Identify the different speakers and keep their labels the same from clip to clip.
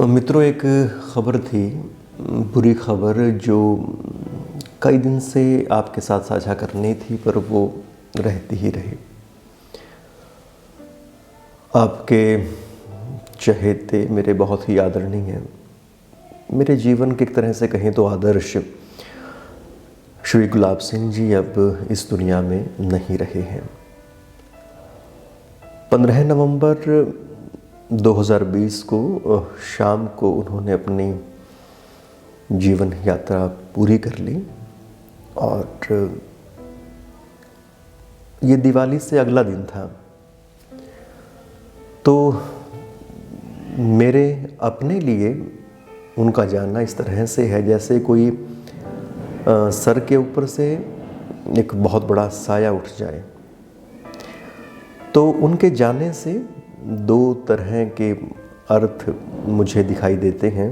Speaker 1: मित्रों, एक ख़बर थी, बुरी ख़बर जो कई दिन से आपके साथ साझा करनी थी, पर वो रहती ही रही। आपके चहेते, मेरे बहुत ही आदरणीय, मेरे जीवन के एक तरह से कहें तो आदर्श श्री गुलाब सिंह जी अब इस दुनिया में नहीं रहे हैं। 15 नवंबर 2020 को शाम को उन्होंने अपनी जीवन यात्रा पूरी कर ली और ये दिवाली से अगला दिन था। तो मेरे अपने लिए उनका जाना इस तरह से है जैसे कोई सर के ऊपर से एक बहुत बड़ा साया उठ जाए। तो उनके जाने से दो तरह के अर्थ मुझे दिखाई देते हैं।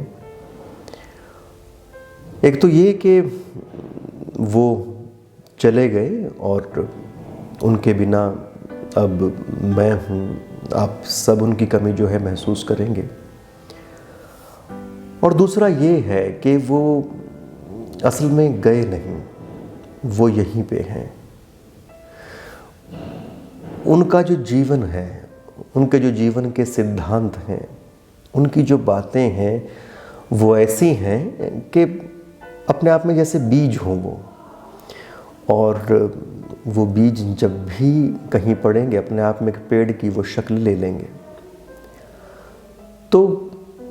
Speaker 1: एक तो ये कि वो चले गए और उनके बिना अब मैं हूँ, आप सब उनकी कमी जो है महसूस करेंगे। और दूसरा ये है कि वो असल में गए नहीं, वो यहीं पे हैं। उनका जो जीवन है, उनके जो जीवन के सिद्धांत हैं, उनकी जो बातें हैं वो ऐसी हैं कि अपने आप में जैसे बीज हों वो, और वो बीज जब भी कहीं पड़ेंगे अपने आप में एक पेड़ की वो शक्ल ले लेंगे। तो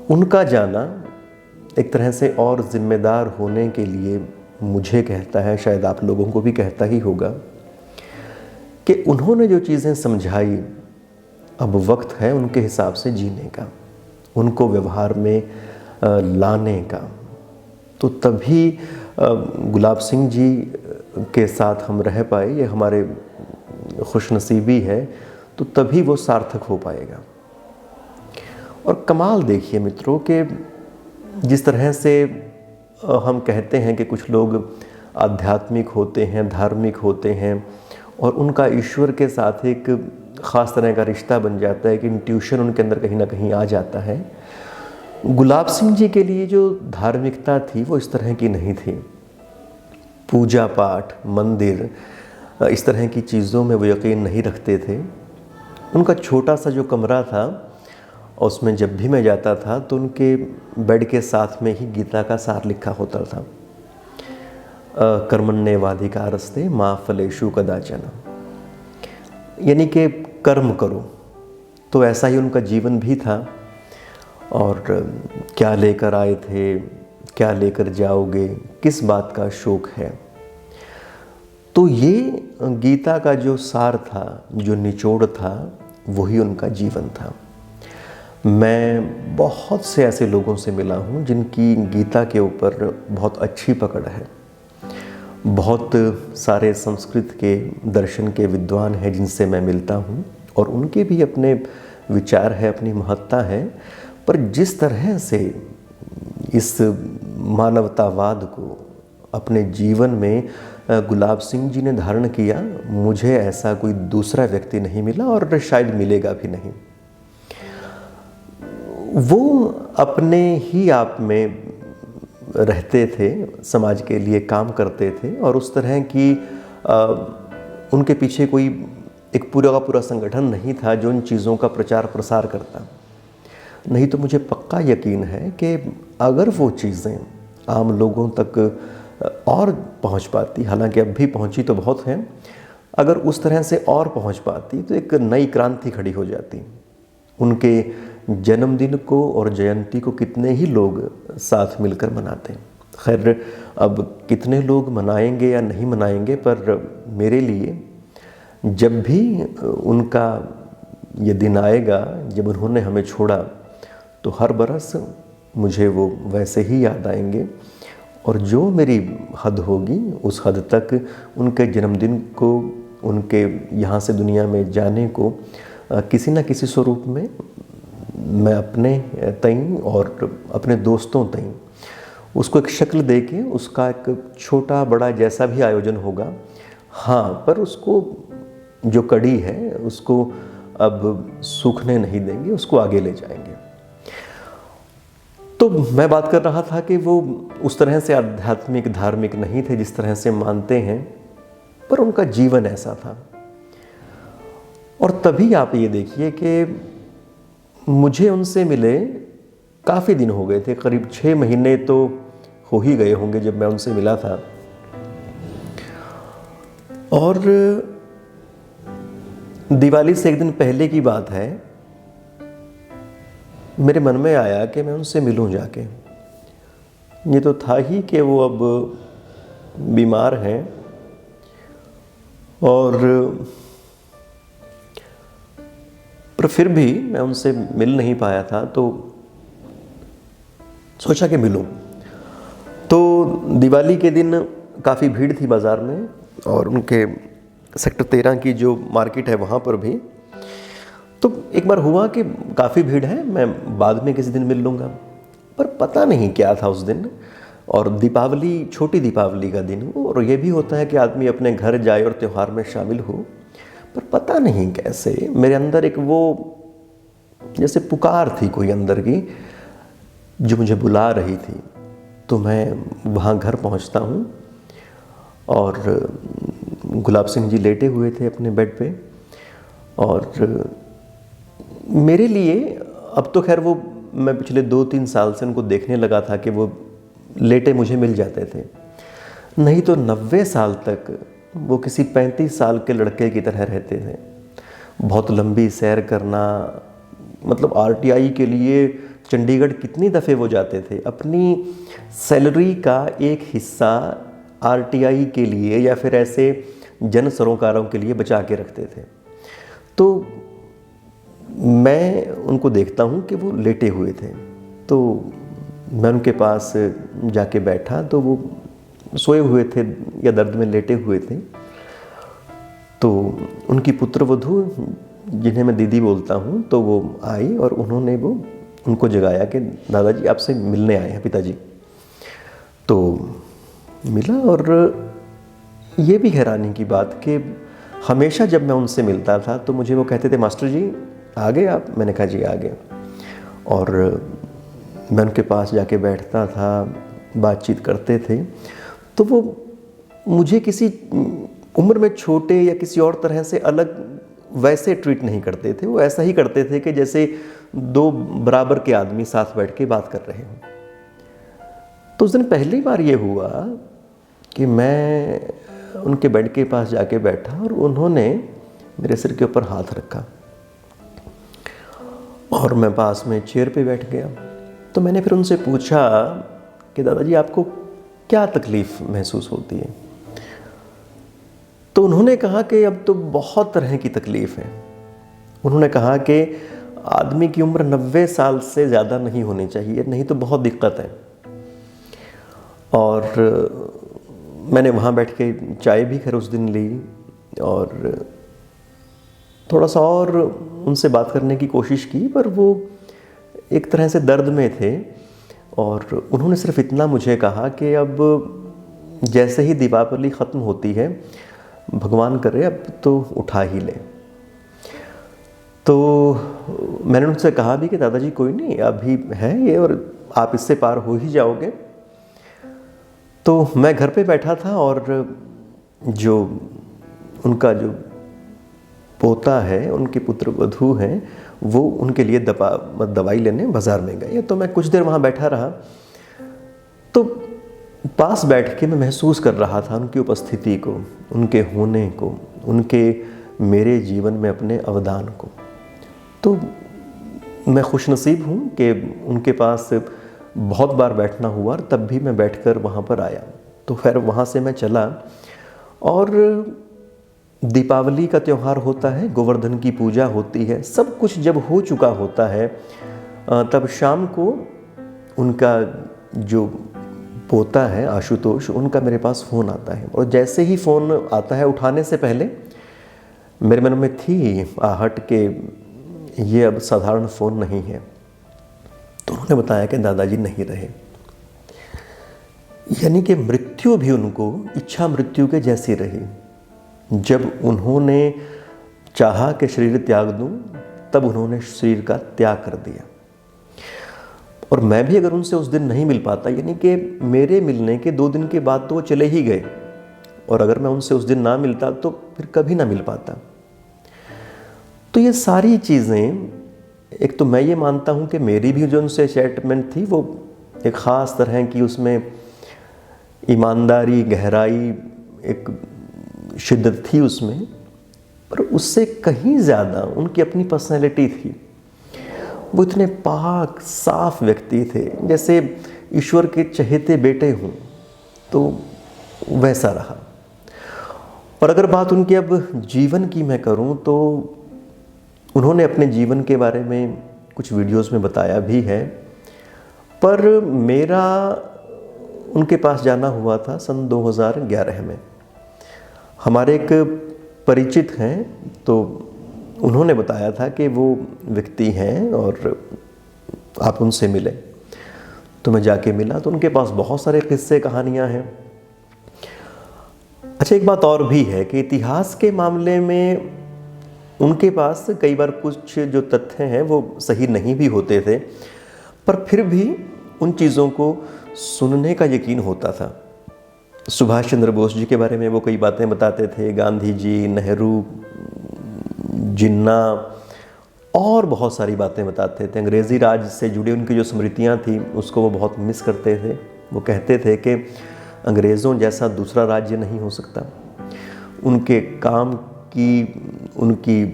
Speaker 1: उनका जाना एक तरह से और जिम्मेदार होने के लिए मुझे कहता है, शायद आप लोगों को भी कहता ही होगा, कि उन्होंने जो चीज़ें समझाई अब वक्त है उनके हिसाब से जीने का, उनको व्यवहार में लाने का। तो तभी गुलाब सिंह जी के साथ हम रह पाए, ये हमारे खुशनसीबी है, तो तभी वो सार्थक हो पाएगा। और कमाल देखिए मित्रों कि जिस तरह से हम कहते हैं कि कुछ लोग आध्यात्मिक होते हैं, धार्मिक होते हैं और उनका ईश्वर के साथ एक ख़ास तरह का रिश्ता बन जाता है कि इंट्यूशन उनके अंदर कहीं ना कहीं आ जाता है। गुलाब सिंह जी के लिए जो धार्मिकता थी वो इस तरह की नहीं थी। पूजा पाठ, मंदिर, इस तरह की चीज़ों में वो यकीन नहीं रखते थे। उनका छोटा सा जो कमरा था उसमें जब भी मैं जाता था तो उनके बेड के साथ में ही गीता का सार लिखा होता था, कर्मण्येवाधिकारस्ते मा फलेषु कदाचन, यानी कि कर्म करो। तो ऐसा ही उनका जीवन भी था। और क्या लेकर आए थे, क्या लेकर जाओगे, किस बात का शौक है। तो ये गीता का जो सार था, जो निचोड़ था, वही उनका जीवन था। मैं बहुत से ऐसे लोगों से मिला हूँ जिनकी गीता के ऊपर बहुत अच्छी पकड़ है। बहुत सारे संस्कृत के, दर्शन के विद्वान हैं जिनसे मैं मिलता हूँ और उनके भी अपने विचार है, अपनी महत्ता है। पर जिस तरह से इस मानवतावाद को अपने जीवन में गुलाब सिंह जी ने धारण किया, मुझे ऐसा कोई दूसरा व्यक्ति नहीं मिला और शायद मिलेगा भी नहीं। वो अपने ही आप में रहते थे, समाज के लिए काम करते थे और उस तरह की उनके पीछे कोई एक पूरा का पूरा संगठन नहीं था जो उन चीज़ों का प्रचार प्रसार करता। नहीं तो मुझे पक्का यकीन है कि अगर वो चीज़ें आम लोगों तक और पहुंच पाती, हालांकि अब भी पहुंची तो बहुत हैं, अगर उस तरह से और पहुंच पाती तो एक नई क्रांति खड़ी हो जाती। उनके जन्मदिन को और जयंती को कितने ही लोग साथ मिलकर मनाते हैं। खैर, अब कितने लोग मनाएंगे या नहीं मनाएंगे, पर मेरे लिए जब भी उनका ये दिन आएगा जब उन्होंने हमें छोड़ा, तो हर बरस मुझे वो वैसे ही याद आएंगे। और जो मेरी हद होगी उस हद तक उनके जन्मदिन को, उनके यहाँ से दुनिया में जाने को किसी न किसी स्वरूप में मैं अपने तईं और अपने दोस्तों तईं उसको एक शक्ल दे के उसका एक छोटा बड़ा जैसा भी आयोजन होगा, हाँ, पर उसको जो कड़ी है उसको अब सूखने नहीं देंगे, उसको आगे ले जाएंगे। तो मैं बात कर रहा था कि वो उस तरह से आध्यात्मिक धार्मिक नहीं थे जिस तरह से मानते हैं, पर उनका जीवन ऐसा था। और तभी आप ये देखिए कि मुझे उनसे मिले काफ़ी दिन हो गए थे, करीब 6 महीने तो हो ही गए होंगे जब मैं उनसे मिला था। और दिवाली से एक दिन पहले की बात है, मेरे मन में आया कि मैं उनसे मिलूं जाके। ये तो था ही कि वो अब बीमार हैं और पर फिर भी मैं उनसे मिल नहीं पाया था, तो सोचा कि मिलूं। तो दिवाली के दिन काफ़ी भीड़ थी बाज़ार में, और उनके सेक्टर 13 की जो मार्केट है वहाँ पर भी। तो एक बार हुआ कि काफ़ी भीड़ है, मैं बाद में किसी दिन मिल लूँगा, पर पता नहीं क्या था उस दिन। और दीपावली, छोटी दीपावली का दिन हो, और ये भी होता है कि आदमी अपने घर जाए और त्यौहार में शामिल हो, पर पता नहीं कैसे मेरे अंदर एक वो जैसे पुकार थी कोई अंदर की जो मुझे बुला रही थी। तो मैं वहाँ घर पहुँचता हूँ और गुलाब सिंह जी लेटे हुए थे अपने बेड पे, और मेरे लिए अब तो खैर वो, मैं पिछले 2-3 साल से उनको देखने लगा था कि वो लेटे मुझे मिल जाते थे, नहीं तो 90 साल तक वो किसी 35 साल के लड़के की तरह रहते थे। बहुत लंबी सैर करना, मतलब आरटीआई के लिए चंडीगढ़ कितनी दफ़े वो जाते थे, अपनी सैलरी का एक हिस्सा आरटीआई के लिए या फिर ऐसे जन सरोकारों के लिए बचा के रखते थे। तो मैं उनको देखता हूँ कि वो लेटे हुए थे, तो मैं उनके पास जाके बैठा, तो वो सोए हुए थे या दर्द में लेटे हुए थे। तो उनकी पुत्रवधू, जिन्हें मैं दीदी बोलता हूँ, तो वो आई और उन्होंने वो उनको जगाया कि दादाजी आपसे मिलने आए हैं पिताजी। तो मिला, और ये भी हैरानी की बात कि हमेशा जब मैं उनसे मिलता था तो मुझे वो कहते थे, मास्टर जी आ गए आप? मैंने कहा जी आ गए। और मैं उनके पास जाके बैठता था, बातचीत करते थे, तो वो मुझे किसी उम्र में छोटे या किसी और तरह से अलग वैसे ट्रीट नहीं करते थे। वो ऐसा ही करते थे कि जैसे 2 बराबर के आदमी साथ बैठ के बात कर रहे हों। तो उस दिन पहली बार ये हुआ कि मैं उनके बेड के पास जाके बैठा और उन्होंने मेरे सिर के ऊपर हाथ रखा, और मैं पास में चेयर पे बैठ गया। तो मैंने फिर उनसे पूछा कि दादाजी आपको क्या तकलीफ़ महसूस होती है? तो उन्होंने कहा कि अब तो बहुत तरह की तकलीफ़ है। उन्होंने कहा कि आदमी की उम्र 90 साल से ज़्यादा नहीं होनी चाहिए, नहीं तो बहुत दिक्कत है। और मैंने वहाँ बैठ के चाय भी खैर उस दिन ली, और थोड़ा सा और उनसे बात करने की कोशिश की, पर वो एक तरह से दर्द में थे। और उन्होंने सिर्फ इतना मुझे कहा कि अब जैसे ही दीपावली ख़त्म होती है, भगवान करे अब तो उठा ही ले। तो मैंने उनसे कहा भी कि दादाजी कोई नहीं, अभी है ये और आप इससे पार हो ही जाओगे। तो मैं घर पे बैठा था, और जो उनका जो पोता है, उनके पुत्रवधू हैं, वो उनके लिए दवाई लेने बाज़ार में गए। तो मैं कुछ देर वहाँ बैठा रहा, तो पास बैठ के मैं महसूस कर रहा था उनकी उपस्थिति को, उनके होने को, उनके मेरे जीवन में अपने अवदान को। तो मैं खुशनसीब हूँ कि उनके पास बहुत बार बैठना हुआ, और तब भी मैं बैठकर वहाँ पर आया। तो खैर वहाँ से मैं चला, और दीपावली का त्यौहार होता है, गोवर्धन की पूजा होती है, सब कुछ जब हो चुका होता है, तब शाम को उनका जो पोता है आशुतोष, उनका मेरे पास फ़ोन आता है। और जैसे ही फ़ोन आता है, उठाने से पहले मेरे मन में थी आहट के ये अब साधारण फ़ोन नहीं है। तो उन्होंने बताया कि दादाजी नहीं रहे, यानी कि मृत्यु भी उनको इच्छा मृत्यु के जैसी रही। जब उन्होंने चाहा कि शरीर त्याग दूं, तब उन्होंने शरीर का त्याग कर दिया। और मैं भी अगर उनसे उस दिन नहीं मिल पाता, यानी कि मेरे मिलने के 2 दिन के बाद तो वो चले ही गए, और अगर मैं उनसे उस दिन ना मिलता तो फिर कभी ना मिल पाता। तो ये सारी चीज़ें, एक तो मैं ये मानता हूँ कि मेरी भी जो उनसे अटैचमेंट थी वो एक ख़ास तरह की, उसमें ईमानदारी, गहराई, एक शिद्दत थी उसमें, पर उससे कहीं ज़्यादा उनकी अपनी पर्सनैलिटी थी। वो इतने पाक साफ व्यक्ति थे, जैसे ईश्वर के चहेते बेटे हों, तो वैसा रहा। और अगर बात उनके अब जीवन की मैं करूं, तो उन्होंने अपने जीवन के बारे में कुछ वीडियोस में बताया भी है, पर मेरा उनके पास जाना हुआ था सन 2011 में। हमारे एक परिचित हैं, तो उन्होंने बताया था कि वो व्यक्ति हैं और आप उनसे मिले। तो मैं जाके मिला, तो उनके पास बहुत सारे किस्से कहानियां हैं। अच्छा, एक बात और भी है कि इतिहास के मामले में उनके पास कई बार कुछ जो तथ्य हैं वो सही नहीं भी होते थे, पर फिर भी उन चीज़ों को सुनने का यकीन होता था। सुभाष चंद्र बोस जी के बारे में वो कई बातें बताते थे, गांधी जी, नेहरू, जिन्ना, और बहुत सारी बातें बताते थे। अंग्रेज़ी राज से जुड़ी उनकी जो स्मृतियाँ थी उसको वो बहुत मिस करते थे। वो कहते थे कि अंग्रेज़ों जैसा दूसरा राज्य नहीं हो सकता। उनके काम की, उनकी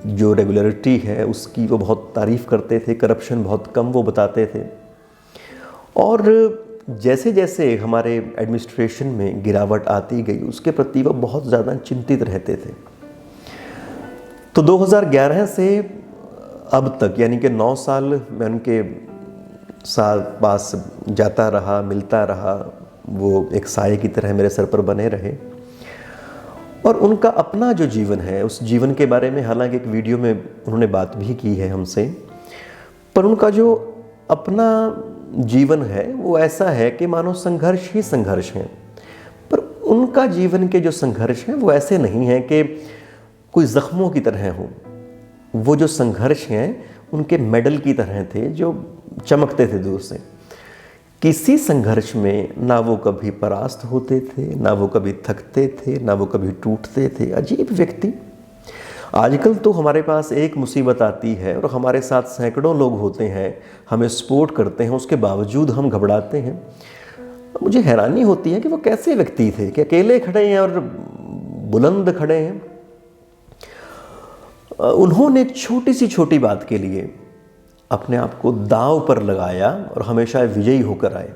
Speaker 1: जो रेगुलरिटी है उसकी वो बहुत तारीफ़ करते थे। करप्शन बहुत कम वो बताते थे। और जैसे जैसे हमारे एडमिनिस्ट्रेशन में गिरावट आती गई, उसके प्रति वो बहुत ज़्यादा चिंतित रहते थे। तो 2011 से अब तक, यानी कि 9 साल मैं उनके साथ पास जाता रहा, मिलता रहा। वो एक साये की तरह मेरे सर पर बने रहे। और उनका अपना जो जीवन है, उस जीवन के बारे में हालांकि एक वीडियो में उन्होंने बात भी की है हमसे, पर उनका जो अपना जीवन है वो ऐसा है कि मानो संघर्ष ही संघर्ष हैं। पर उनका जीवन के जो संघर्ष हैं वो ऐसे नहीं हैं कि कोई ज़ख्मों की तरह हो। वो जो संघर्ष हैं उनके मेडल की तरह थे जो चमकते थे दूर से। किसी संघर्ष में ना वो कभी परास्त होते थे, ना वो कभी थकते थे, ना वो कभी टूटते थे। अजीब व्यक्ति। आजकल तो हमारे पास एक मुसीबत आती है और हमारे साथ सैकड़ों लोग होते हैं, हमें सपोर्ट करते हैं, उसके बावजूद हम घबराते हैं। मुझे हैरानी होती है कि वो कैसे व्यक्ति थे कि अकेले खड़े हैं और बुलंद खड़े हैं। उन्होंने छोटी सी छोटी बात के लिए अपने आप को दांव पर लगाया और हमेशा विजयी होकर आए।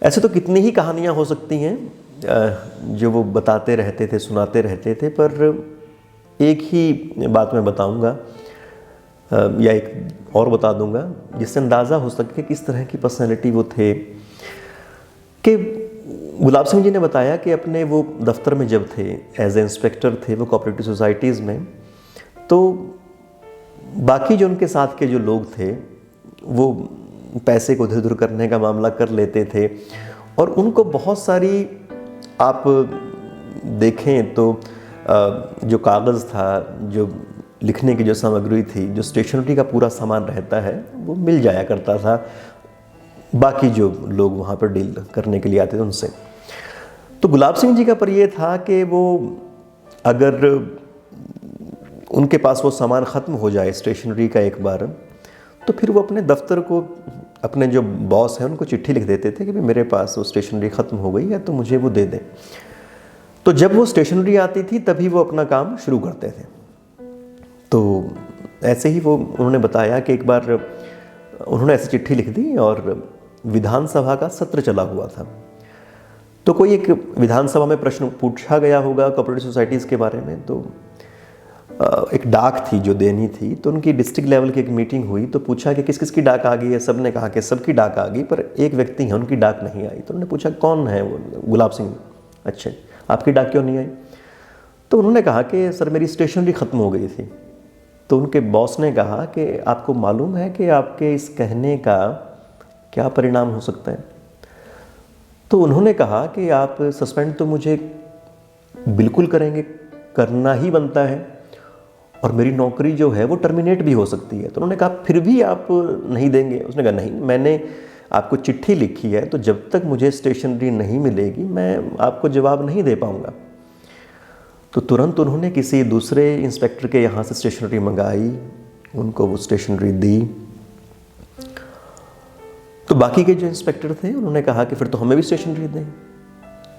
Speaker 1: ऐसे तो कितनी ही कहानियाँ हो सकती हैं जो वो बताते रहते थे, सुनाते रहते थे, पर एक ही बात मैं बताऊंगा या एक और बता दूंगा जिससे अंदाज़ा हो सके कि किस तरह की पर्सनैलिटी वो थे। कि गुलाब सिंह जी ने बताया कि अपने वो दफ्तर में जब थे, एज ए इंस्पेक्टर थे वो कोऑपरेटिव सोसाइटीज़ में, तो बाकी जो उनके साथ के जो लोग थे वो पैसे को इधर-उधर करने का मामला कर लेते थे। और उनको बहुत सारी, आप देखें तो जो कागज़ था, जो लिखने की जो सामग्री थी, जो स्टेशनरी का पूरा सामान रहता है, वो मिल जाया करता था बाकी जो लोग वहाँ पर डील करने के लिए आते थे उनसे। तो गुलाब सिंह जी का पर ये था कि वो अगर उनके पास वो सामान ख़त्म हो जाए स्टेशनरी का एक बार, तो फिर वो अपने दफ्तर को, अपने जो बॉस हैं उनको चिट्ठी लिख देते थे कि भाई मेरे पास वो स्टेशनरी ख़त्म हो गई है तो मुझे वो दे दें। तो जब वो स्टेशनरी आती थी तभी वो अपना काम शुरू करते थे। तो ऐसे ही वो उन्होंने बताया कि एक बार उन्होंने ऐसी चिट्ठी लिख दी और विधानसभा का सत्र चला हुआ था। तो कोई एक विधानसभा में प्रश्न पूछा गया होगा कोऑपरेटिव सोसाइटीज़ के बारे में, तो एक डाक थी जो देनी थी। तो उनकी डिस्ट्रिक्ट लेवल की एक मीटिंग हुई, तो पूछा कि किस किस की डाक आ गई है। सब ने कहा कि सबकी डाक आ गई, पर एक व्यक्ति है उनकी डाक नहीं आई। तो उन्होंने पूछा कौन है वो? गुलाब सिंह। अच्छा, आपकी डाक क्यों नहीं आई? तो उन्होंने कहा कि सर मेरी स्टेशनरी ख़त्म हो गई थी। तो उनके बॉस ने कहा कि आपको मालूम है कि आपके इस कहने का क्या परिणाम हो सकता है? तो उन्होंने कहा कि आप सस्पेंड तो मुझे बिल्कुल करेंगे, करना ही बनता है, और मेरी नौकरी जो है वो टर्मिनेट भी हो सकती है। तो उन्होंने कहा फिर भी आप नहीं देंगे? उसने कहा नहीं, मैंने आपको चिट्ठी लिखी है, तो जब तक मुझे स्टेशनरी नहीं मिलेगी मैं आपको जवाब नहीं दे पाऊँगा। तो तुरंत उन्होंने किसी दूसरे इंस्पेक्टर के यहाँ से स्टेशनरी मंगाई, उनको वो स्टेशनरी दी। तो बाकी के जो इंस्पेक्टर थे उन्होंने कहा कि फिर तो हमें भी स्टेशनरी दें।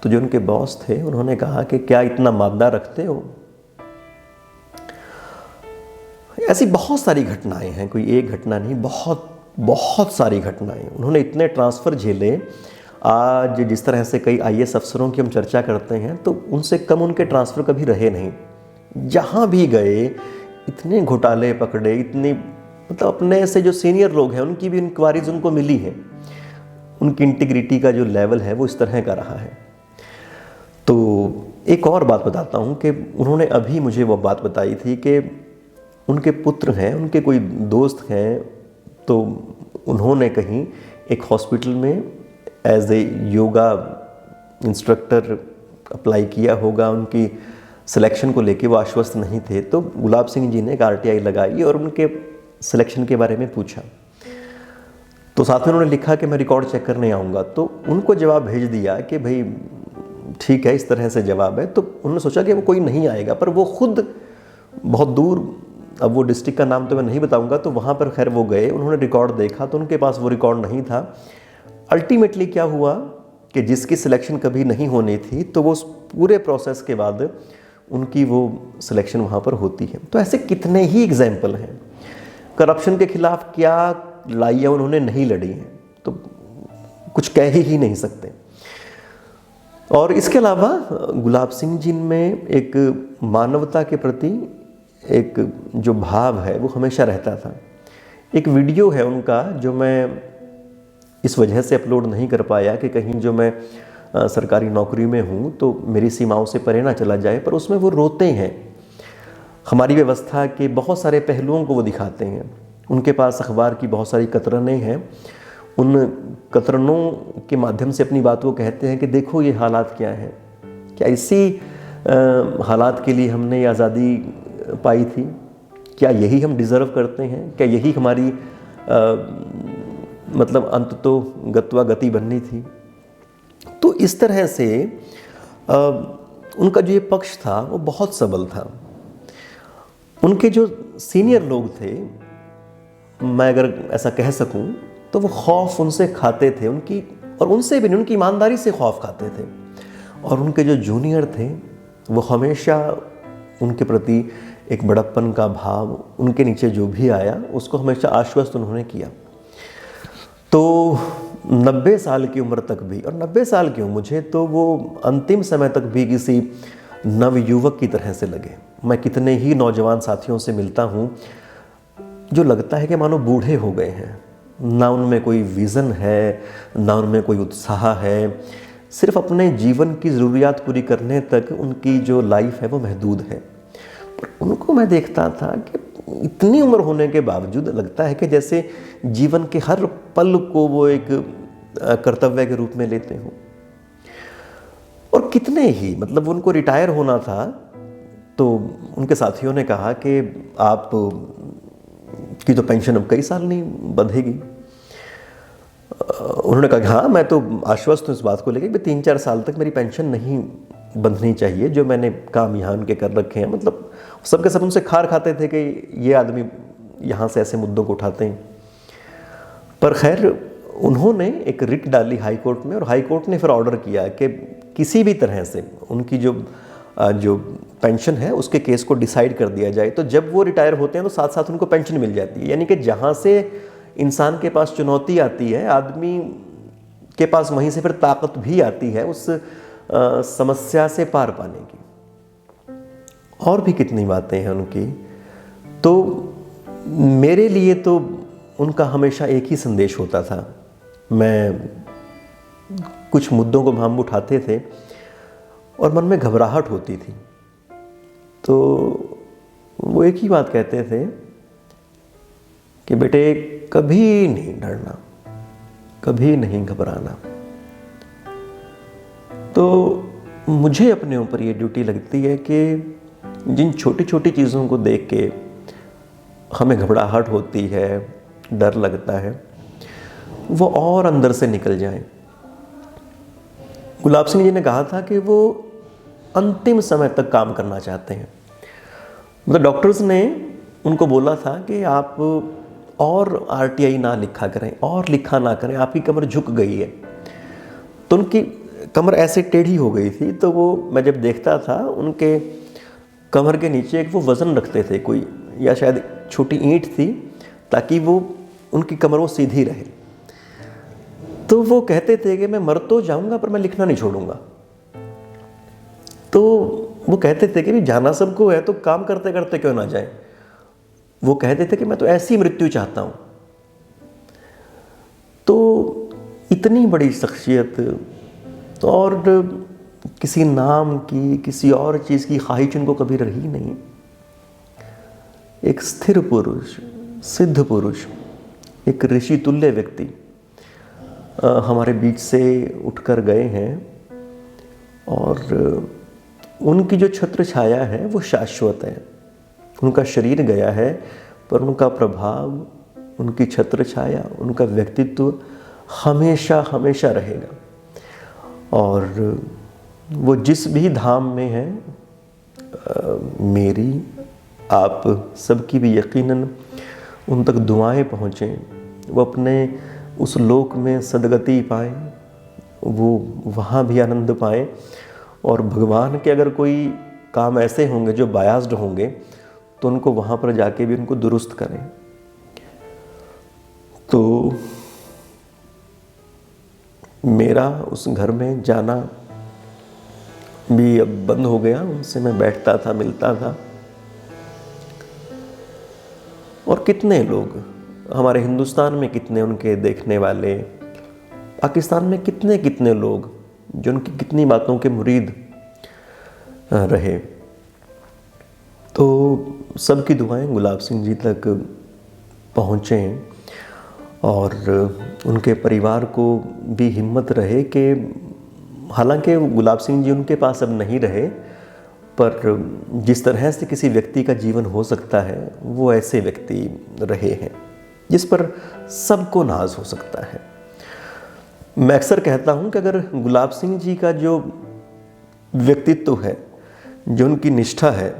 Speaker 1: तो जो उनके बॉस थे उन्होंने कहा कि क्या इतना मादा रखते हो? ऐसी बहुत सारी घटनाएं हैं, कोई एक घटना नहीं, बहुत बहुत सारी घटनाएं। उन्होंने इतने ट्रांसफ़र झेले। आज जिस तरह से कई आईएएस अफसरों की हम चर्चा करते हैं, तो उनसे कम उनके ट्रांसफ़र कभी रहे नहीं। जहाँ भी गए इतने घोटाले पकड़े, इतनी मतलब अपने से जो सीनियर लोग हैं उनकी भी इंक्वायरीज उनको मिली हैं। उनकी इंटीग्रिटी का जो लेवल है वो इस तरह का रहा है। तो एक और बात बताता हूँ कि उन्होंने अभी मुझे वो बात बताई थी कि उनके पुत्र हैं, उनके कोई दोस्त हैं, तो उन्होंने कहीं एक हॉस्पिटल में as a yoga instructor apply किया होगा। उनकी सिलेक्शन को लेके वो आश्वस्त नहीं थे। तो गुलाब सिंह जी ने एक आरटीआई लगाई और उनके सिलेक्शन के बारे में पूछा। तो साथ में उन्होंने लिखा कि मैं रिकॉर्ड चेक करने आऊँगा। तो उनको जवाब भेज दिया कि भाई ठीक है, इस तरह से जवाब है। तो उन्होंने सोचा कि वो कोई नहीं आएगा, पर वो खुद बहुत दूर, अब वो डिस्ट्रिक्ट का नाम तो मैं नहीं बताऊंगा, तो वहाँ पर खैर वो गए। उन्होंने रिकॉर्ड देखा तो उनके पास वो रिकॉर्ड नहीं था। अल्टीमेटली क्या हुआ कि जिसकी सिलेक्शन कभी नहीं होनी थी, तो वो उस पूरे प्रोसेस के बाद उनकी वो सिलेक्शन वहाँ पर होती है। तो ऐसे कितने ही एग्जाम्पल हैं। करप्शन के खिलाफ क्या लड़ाइयाँ उन्होंने नहीं लड़ी हैं, तो कुछ कह ही नहीं सकते। और इसके अलावा गुलाब सिंह जी में एक मानवता के प्रति एक जो भाव है वो हमेशा रहता था। एक वीडियो है उनका जो मैं इस वजह से अपलोड नहीं कर पाया कि कहीं जो मैं सरकारी नौकरी में हूँ तो मेरी सीमाओं से परे ना चला जाए, पर उसमें वो रोते हैं। हमारी व्यवस्था के बहुत सारे पहलुओं को वो दिखाते हैं। उनके पास अखबार की बहुत सारी कतरनें हैं। उन कतरनों के माध्यम से अपनी बात वो कहते हैं कि देखो ये हालात क्या हैं, क्या इसी हालात के लिए हमने ये आज़ादी पाई थी, क्या यही हम डिज़र्व करते हैं, क्या यही हमारी मतलब अंततो गत्वा गति बननी थी। तो इस तरह से उनका जो ये पक्ष था वो बहुत सबल था। उनके जो सीनियर लोग थे, मैं अगर ऐसा कह सकूं, तो वो खौफ उनसे खाते थे, उनकी, और उनसे भी नहीं, उनकी ईमानदारी से खौफ खाते थे। और उनके जो जूनियर थे वो हमेशा उनके प्रति एक बड़प्पन का भाव, उनके नीचे जो भी आया उसको हमेशा आश्वस्त उन्होंने किया। तो 90 साल की उम्र तक भी, और 90 साल क्यों, मुझे तो वो अंतिम समय तक भी किसी नवयुवक की तरह से लगे। मैं कितने ही नौजवान साथियों से मिलता हूँ जो लगता है कि मानो बूढ़े हो गए हैं। ना उनमें कोई विज़न है, ना उनमें कोई उत्साह है, सिर्फ अपने जीवन की ज़रूरियात पूरी करने तक उनकी जो लाइफ है वो महदूद है। पर उनको मैं देखता था कि इतनी उम्र होने के बावजूद लगता है कि जैसे जीवन के हर पल को वो एक कर्तव्य के रूप में लेते हों। और कितने ही, मतलब उनको रिटायर होना था तो उनके साथियों ने कहा कि आप की तो पेंशन अब कई साल नहीं बंधेगी। उन्होंने कहा कि हाँ, मैं तो आश्वस्त हूँ इस बात को लेकर कि 3-4 साल तक मेरी पेंशन नहीं बंधनी चाहिए, जो मैंने काम यहाँ उनके कर रखे हैं। मतलब सबके सब उनसे खार खाते थे कि ये आदमी यहाँ से ऐसे मुद्दों को उठाते हैं। पर खैर उन्होंने एक रिट डाली हाई कोर्ट में, और हाई कोर्ट ने फिर ऑर्डर किया कि किसी भी तरह से उनकी जो पेंशन है उसके केस को डिसाइड कर दिया जाए। तो जब वो रिटायर होते हैं तो साथ साथ उनको पेंशन मिल जाती है। यानी कि जहाँ से इंसान के पास चुनौती आती है, आदमी के पास वहीं से फिर ताकत भी आती है उस समस्या से पार पाने की। और भी कितनी बातें हैं उनकी। तो मेरे लिए तो उनका हमेशा एक ही संदेश होता था। मैं कुछ मुद्दों को हम उठाते थे और मन में घबराहट होती थी, तो वो एक ही बात कहते थे कि बेटे कभी नहीं डरना, कभी नहीं घबराना। तो मुझे अपने ऊपर ये ड्यूटी लगती है कि जिन छोटी छोटी चीज़ों को देख के हमें घबराहट होती है, डर लगता है, वो और अंदर से निकल जाएं। गुलाब सिंह जी ने कहा था कि वो अंतिम समय तक काम करना चाहते हैं। मतलब डॉक्टर्स ने उनको बोला था कि आप और आरटीआई ना लिखा करें, और लिखा ना करें, आपकी कमर झुक गई है। तो उनकी कमर ऐसे टेढ़ी हो गई थी, तो वो मैं जब देखता था उनके कमर के नीचे एक वो वज़न रखते थे कोई, या शायद छोटी ईंट थी, ताकि वो उनकी कमर वो सीधी रहे। तो वो कहते थे कि मैं मर तो जाऊंगा पर मैं लिखना नहीं छोड़ूंगा। तो वो कहते थे कि भी जाना सबको है तो काम करते करते क्यों ना जाए। वो कहते थे कि मैं तो ऐसी मृत्यु चाहता हूं। तो इतनी बड़ी शख्सियत, तो और किसी नाम की, किसी और चीज़ की ख्वाहिश उनको कभी रही नहीं। एक स्थिर पुरुष, सिद्ध पुरुष, एक ऋषि तुल्य व्यक्ति हमारे बीच से उठकर गए हैं, और उनकी जो छत्र छाया है वो शाश्वत है। उनका शरीर गया है पर उनका प्रभाव, उनकी छत्र छाया, उनका व्यक्तित्व हमेशा हमेशा रहेगा। और वो जिस भी धाम में है, मेरी आप सबकी भी यकीनन उन तक दुआएं पहुँचें, वो अपने उस लोक में सदगति पाएँ, वो वहाँ भी आनंद पाएँ। और भगवान के अगर कोई काम ऐसे होंगे जो बायास्ड होंगे तो उनको वहाँ पर जाके भी उनको दुरुस्त करें। तो मेरा उस घर में जाना भी अब बंद हो गया। उनसे मैं बैठता था, मिलता था, और कितने लोग हमारे हिंदुस्तान में, कितने उनके देखने वाले, पाकिस्तान में कितने कितने लोग जो उनकी कितनी बातों के मुरीद रहे। तो सबकी दुआएं गुलाब सिंह जी तक पहुँचें, और उनके परिवार को भी हिम्मत रहे कि हालांकि गुलाब सिंह जी उनके पास अब नहीं रहे, पर जिस तरह से किसी व्यक्ति का जीवन हो सकता है वो ऐसे व्यक्ति रहे हैं जिस पर सबको नाज हो सकता है। मैं अक्सर कहता हूं कि अगर गुलाब सिंह जी का जो व्यक्तित्व है, जो उनकी निष्ठा है,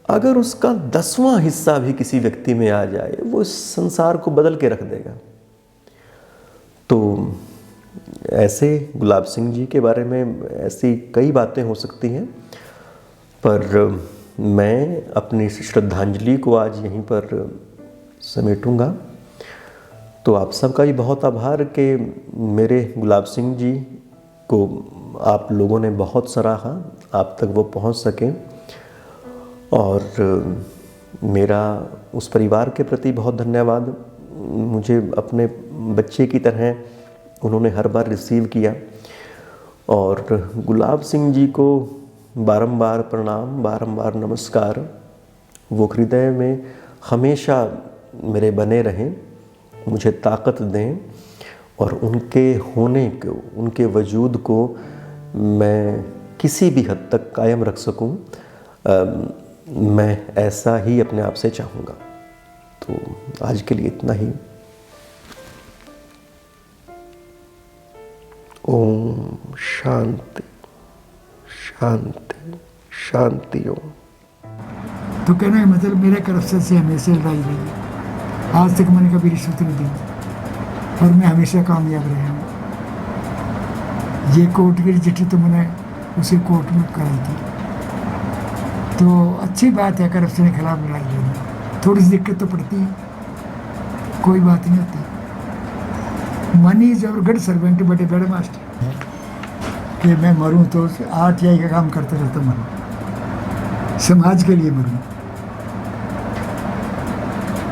Speaker 1: अगर उसका 10वां हिस्सा भी किसी व्यक्ति में आ जाए, वो इस संसार को बदल के रख देगा। तो ऐसे गुलाब सिंह जी के बारे में ऐसी कई बातें हो सकती हैं, पर मैं अपनी श्रद्धांजलि को आज यहीं पर समेटूंगा। तो आप सबका भी बहुत आभार कि मेरे गुलाब सिंह जी को आप लोगों ने बहुत सराहा, आप तक वो पहुंच सके। और मेरा उस परिवार के प्रति बहुत धन्यवाद। मुझे अपने बच्चे की तरह उन्होंने हर बार रिसीव किया, और गुलाब सिंह जी को बारंबार प्रणाम, बारंबार नमस्कार। वो हृदय में हमेशा मेरे बने रहें, मुझे ताकत दें, और उनके होने को, उनके वजूद को मैं किसी भी हद तक कायम रख सकूं, मैं ऐसा ही अपने आप से चाहूँगा। तो आज के लिए इतना ही। ओम शांति शांति शांति। ओम।
Speaker 2: तो कहने का मतलब मेरे करप्शन से हमेशा लड़ाई रही, आज तक मैंने कभी रिश्वत नहीं दी, और मैं हमेशा कामयाब रहा हूँ। ये कोर्ट की रजिस्ट्री तो मैंने उसी कोर्ट में कराई थी। तो अच्छी बात है करप्शन के खिलाफ लड़ाई लड़ना। थोड़ी सी दिक्कत तो पड़ती है, कोई बात नहीं होती। मनी इज और गुड सर्वेंट बड़े बड़े मास्टर कि मैं मरूं तो आरटीआई का काम करते रहता मरूं, समाज के लिए मरूं।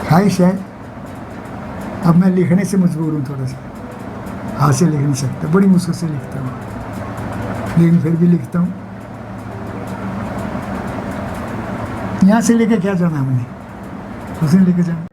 Speaker 2: ख्वाहिश है, अब मैं लिखने से मजबूर हूँ थोड़ा सा, हाथ से लिख नहीं सकता, बड़ी मुश्किल से लिखता हूँ, लेकिन फिर भी लिखता हूँ। यहाँ से लेके क्या जाना हमने, उसे लेके जाना।